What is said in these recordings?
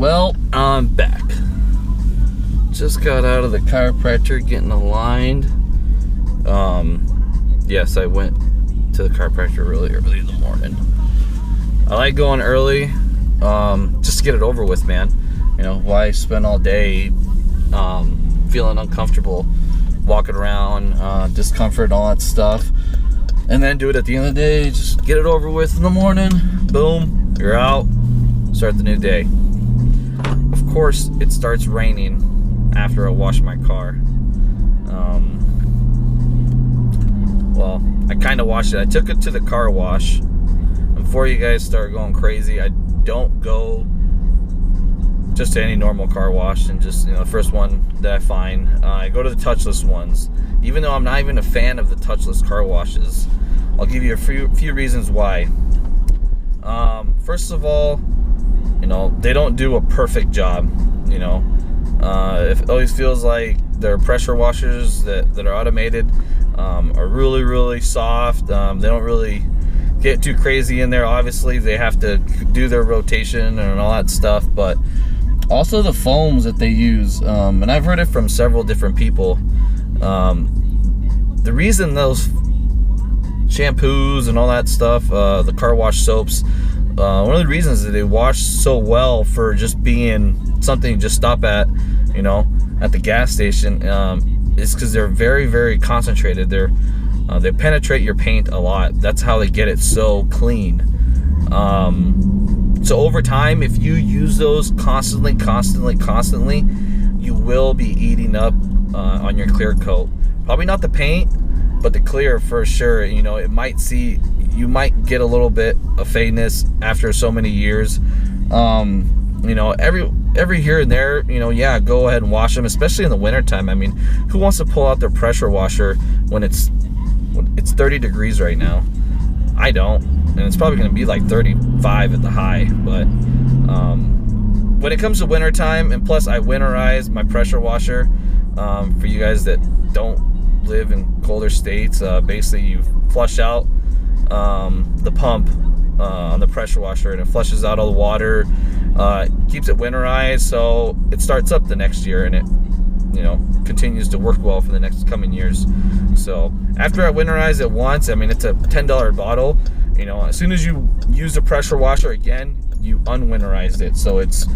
Well, I'm back. Just got out of the chiropractor getting aligned. Yes, I went to the chiropractor really early in the morning. I like going early, just to get it over with, man. You know, why spend all day feeling uncomfortable, walking around, discomfort, all that stuff, and then do it at the end of the day. Just get it over with in the morning. Boom, you're out. Start the new day. Of course, it starts raining after I wash my car. Well, I kind of washed it. I took it to the car wash. Before you guys start going crazy, I don't go just to any normal car wash and just, the first one that I find. I go to the touchless ones, even though I'm not even a fan of the touchless car washes. I'll give you a few reasons why. First of all, they don't do a perfect job. It always feels like their pressure washers that are automated are really, really soft. They don't really get too crazy in there. Obviously, they have to do their rotation and all that stuff, but also the foams that they use, and I've heard it from several different people. The reason those shampoos and all that stuff, the car wash soaps, one of the reasons that they wash so well for just being something you just stop at, at the gas station, is because they're very, very concentrated. They penetrate your paint a lot. That's how they get it so clean. So over time, if you use those constantly, you will be eating up on your clear coat. Probably not the paint, but the clear for sure. You might get a little bit of fadeness after so many years. Every here and there, go ahead and wash them, especially in the wintertime. I mean, who wants to pull out their pressure washer when it's 30 degrees right now? I don't, and it's probably going to be like 35 at the high. But when it comes to wintertime, and plus I winterize my pressure washer, for you guys that don't live in colder states, basically you flush out the pump on the pressure washer, and it flushes out all the water, keeps it winterized, so it starts up the next year, and it continues to work well for the next coming years. So after I winterize it once, it's a $10 bottle. As soon as you use the pressure washer again, you unwinterized it, so it's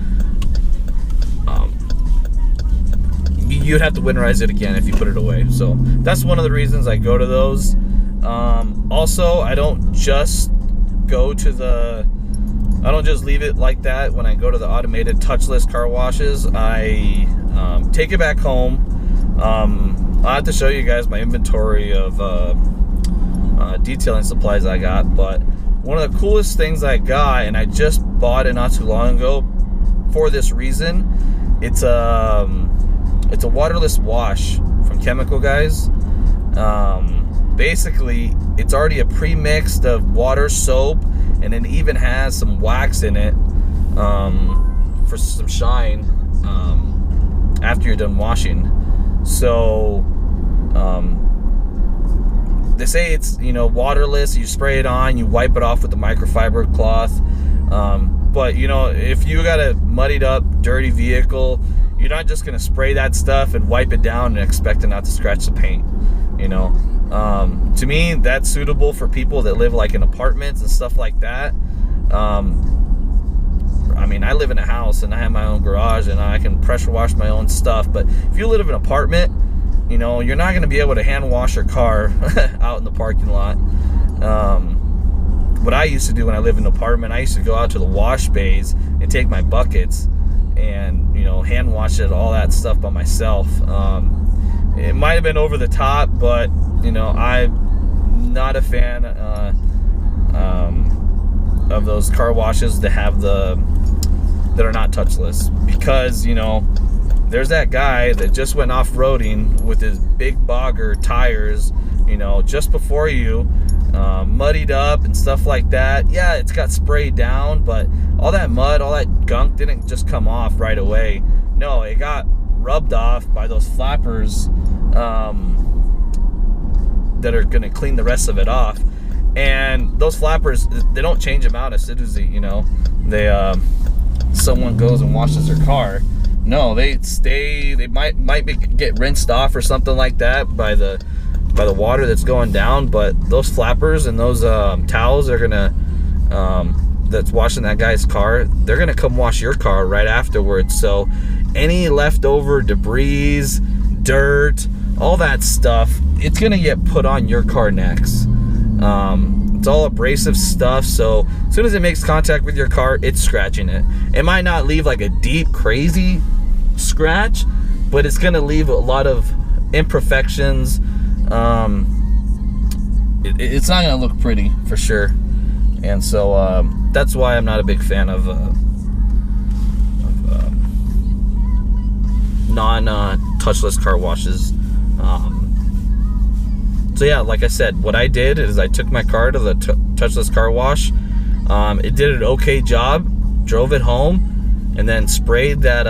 you'd have to winterize it again if you put it away. So that's one of the reasons I go to those. Also, I don't just leave it like that when I go to the automated touchless car washes. I take it back home. I'll have to show you guys my inventory of detailing supplies I got, but one of the coolest things I got, and I just bought it not too long ago for this reason, it's a waterless wash from Chemical Guys. Basically, it's already a pre-mixed of water, soap, and it even has some wax in it for some shine after you're done washing. So they say it's waterless. You spray it on, you wipe it off with the microfiber cloth. But if you got a muddied up, dirty vehicle, you're not just gonna spray that stuff and wipe it down and expect it not to scratch the paint. To me, that's suitable for people that live like in apartments and stuff like that. I live in a house and I have my own garage and I can pressure wash my own stuff. But if you live in an apartment, you're not going to be able to hand wash your car out in the parking lot. What I used to do when I lived in an apartment, I used to go out to the wash bays and take my buckets and, hand wash it, all that stuff by myself. It might have been over the top, but I'm not a fan of those car washes that are not touchless, because there's that guy that just went off-roading with his big bogger tires, just before you, muddied up and stuff like that. Yeah, it's got sprayed down, but all that mud, all that gunk didn't just come off right away. No, it got rubbed off by those flappers that are going to clean the rest of it off. And those flappers, they don't change them out as soon as they someone goes and washes their car. No, they might get rinsed off or something like that by the water that's going down, but those flappers and those towels are gonna that's washing that guy's car, they're gonna come wash your car right afterwards. So any leftover debris, dirt, all that stuff, it's gonna get put on your car next. It's all abrasive stuff, so as soon as it makes contact with your car, it's scratching it. It might not leave like a deep, crazy scratch, but it's gonna leave a lot of imperfections. It's not gonna look pretty for sure, and so that's why I'm not a big fan of non-touchless car washes. So yeah, like I said, what I did is I took my car to the touchless car wash. It did an okay job. Drove it home, and then sprayed that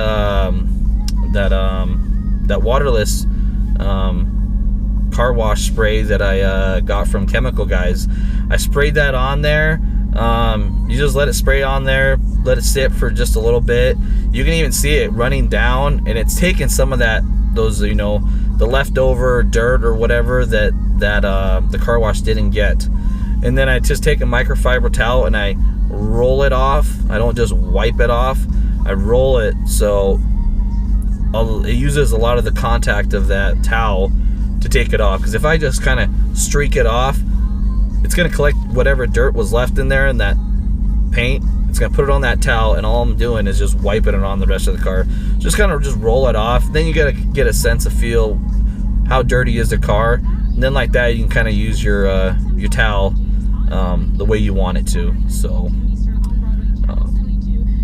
waterless car wash spray that I got from Chemical Guys. I sprayed that on there. You just let it spray on there, let it sit for just a little bit. You can even see it running down, and it's taking some of those the leftover dirt or whatever that the car wash didn't get. And then I just take a microfiber towel and I roll it off. I don't just wipe it off. I roll it, so it uses a lot of the contact of that towel to take it off. Because if I just kind of streak it off, it's going to collect whatever dirt was left in there in that paint. It's going to put it on that towel, and all I'm doing is just wiping it on the rest of the car. Just kind of just roll it off. Then you got to get a sense of feel how dirty is the car. And then like that, you can kind of use your towel the way you want it to. So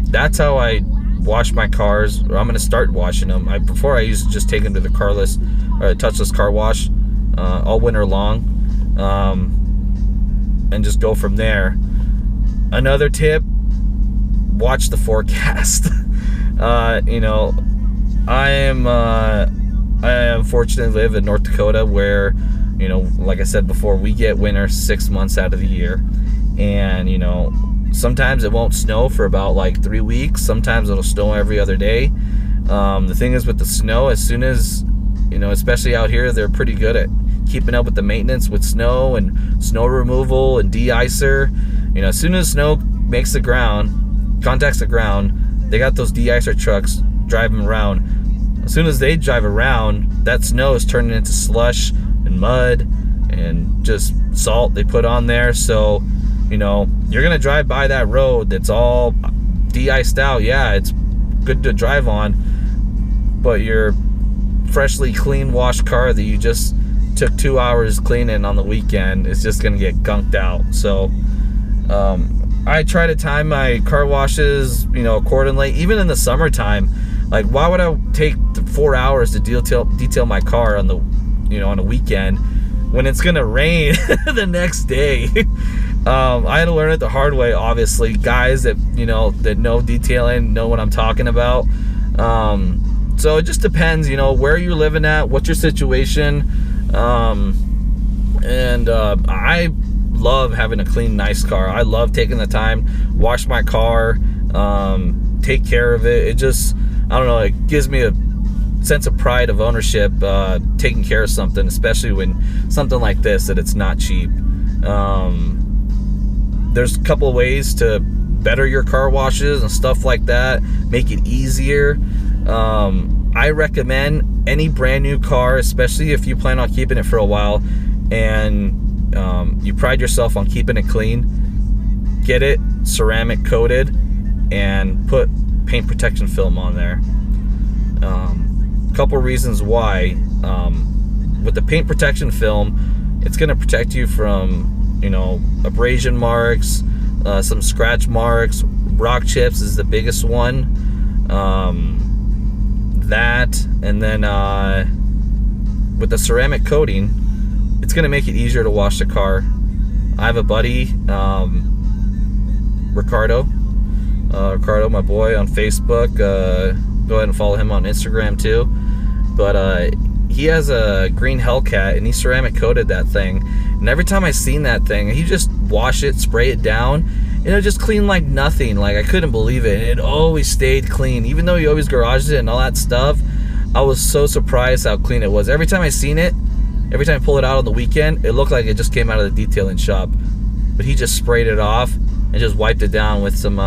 that's how I wash my cars, or I'm going to start washing them. Before I used to just take them to the touchless car wash all winter long, and just go from there. Another tip: watch the forecast. I unfortunately live in North Dakota, where, like I said before, we get winter 6 months out of the year. And, sometimes it won't snow for about like 3 weeks. Sometimes it'll snow every other day. The thing is with the snow, as soon as, especially out here, they're pretty good at keeping up with the maintenance with snow and snow removal and de-icer. As soon as snow contacts the ground, they got those de-icer trucks driving around. As soon as they drive around, that snow is turning into slush and mud and just salt they put on there. So, you're going to drive by that road that's all de-iced out. Yeah, it's good to drive on, but your freshly clean washed car that you just took 2 hours cleaning on the weekend is just going to get gunked out. So, I try to time my car washes, accordingly. Even in the summertime, like, why would I take 4 hours to detail my car on on a weekend when it's gonna rain the next day? I had to learn it the hard way. Obviously, guys that that know detailing know what I'm talking about. So it just depends, where you're living at, what's your situation, and I love having a clean, nice car. I love taking the time, wash my car, take care of it. It just, I don't know, it gives me a sense of pride of ownership, taking care of something, especially when something like this, that it's not cheap. There's a couple of ways to better your car washes and stuff like that, make it easier. I recommend any brand new car, especially if you plan on keeping it for a while and you pride yourself on keeping it clean, get it ceramic coated and put paint protection film on there. Couple reasons why. With the paint protection film, it's going to protect you from abrasion marks, some scratch marks. Rock chips is the biggest one. That, and then with the ceramic coating, it's going to make it easier to wash the car. I have a buddy, Ricardo, my boy, on Facebook. Go ahead and follow him on Instagram too. But he has a green Hellcat, and he ceramic coated that thing. And every time I seen that thing, he just wash it, spray it down, it just clean like nothing. Like, I couldn't believe it. It always stayed clean, even though you always garaged it and all that stuff. I was so surprised how clean it was. Every time I seen it, every time I pull it out on the weekend, it looked like it just came out of the detailing shop. But he just sprayed it off and just wiped it down with some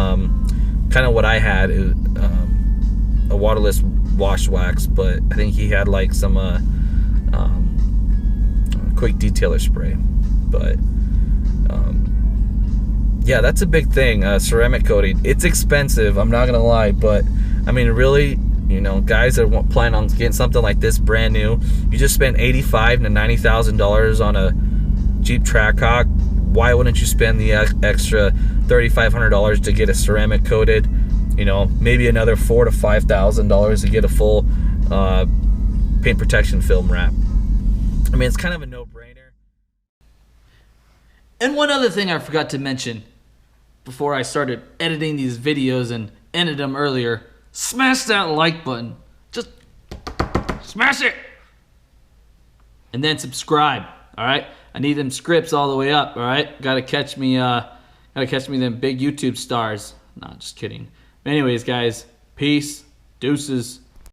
kind of what I had, a waterless wash wax. But I think he had like some quick detailer spray. But yeah, that's a big thing. Ceramic coating, it's expensive, I'm not gonna lie, but I mean, really, you know, guys that plan on getting something like this brand new, you just spent $85,000 to $90,000 on a Jeep TrackHawk. Why wouldn't you spend the extra $3,500 to get a ceramic coated? You know, maybe another $4,000 to $5,000 to get a full paint protection film wrap. I mean, it's kind of a no-brainer. And one other thing I forgot to mention before I started editing these videos and ended them earlier, smash that like button. Just smash it. And then subscribe, all right? I need them scripts all the way up, all right? Gotta catch me them big YouTube stars. No, just kidding. Anyways, guys, peace, deuces.